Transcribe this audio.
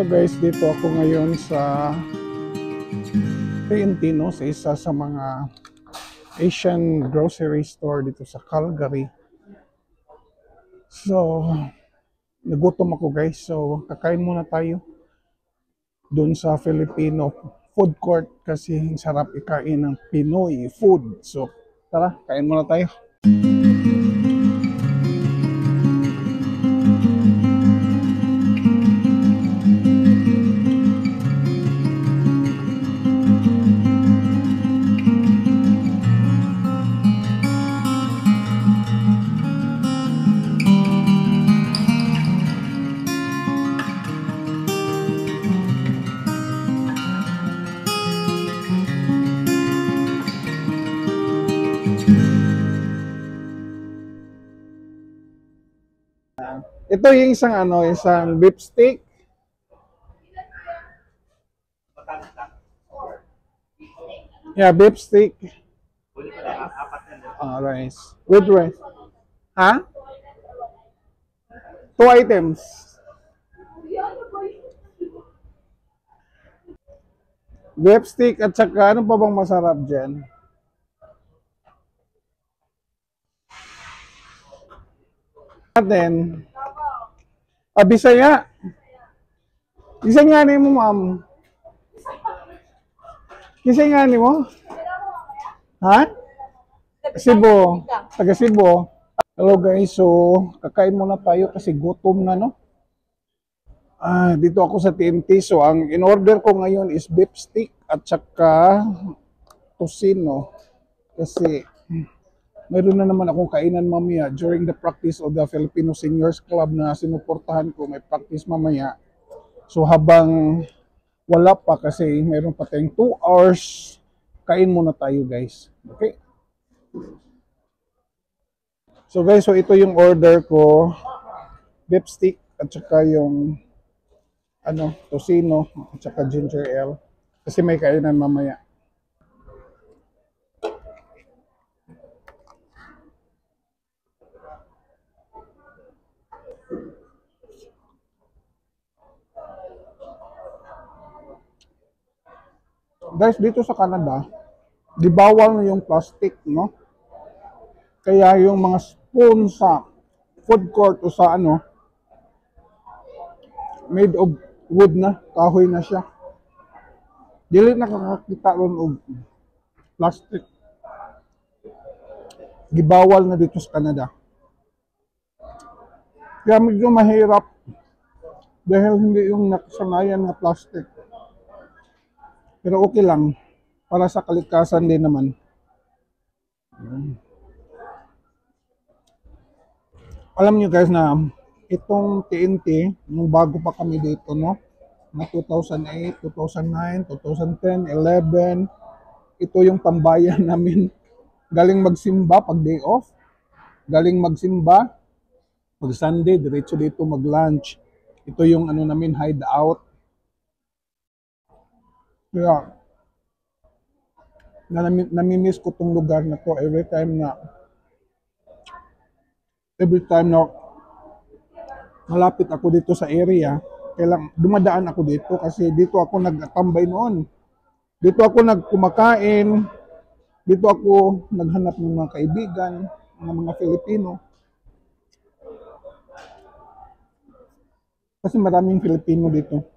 So guys, dito ako ngayon sa TNT, no? Sa isa sa mga Asian grocery store dito sa Calgary. So, nagutom ako guys. So, kakain muna tayo doon sa Filipino food court kasi sarap ikain ng Pinoy food. So, tara, kain muna tayo. Ito yung isang beef steak. Yeah, beef steak. Rice. With rice. Ha? 2 items. Beef steak at saka ano pa bang masarap dyan? Natin. Bisaya. Bisaya nga ni mo, ma'am. Bisaya nga ni mo? Ha? Cebu. Taga Cebu. Hello guys, so kakain muna tayo kasi gutom na, no? Dito ako sa TNT. So ang in-order ko ngayon is beef steak at saka tocino. Kasi mayroon na naman akong kainan mamaya during the practice of the Filipino Seniors Club na sinuportahan ko. May practice mamaya. So habang wala pa kasi mayroon pa tayong 2 hours, kain muna tayo guys. Okay? So guys, so ito yung order ko. Beef steak at saka yung tocino at saka ginger ale. Kasi may kainan mamaya. Guys, dito sa Canada, di bawal na yung plastic, no? Kaya yung mga spoon sa food court o sa made of wood na, kahoy na siya. Dili nakakakita ron og plastic. Gibawal na dito sa Canada. Kaya medyo mahirap dahil hindi yung nakasanayan na plastic. Pero okay lang, para sa kalikasan din naman. Alam niyo guys na itong TNT, nung bago pa kami dito, no? Na 2008, 2009, 2010, 11, ito yung tambayan namin. Galing magsimba pag day off, galing magsimba, pag Sunday, diretso dito mag-lunch. Ito yung namin hideout. Kaya, namimiss ko tong lugar na to every time na malapit ako dito sa area, kailang dumadaan ako dito kasi dito ako nagtambay noon. Dito ako nagkumakain, dito ako naghanap ng mga kaibigan, ng mga Filipino. Kasi maraming Filipino dito.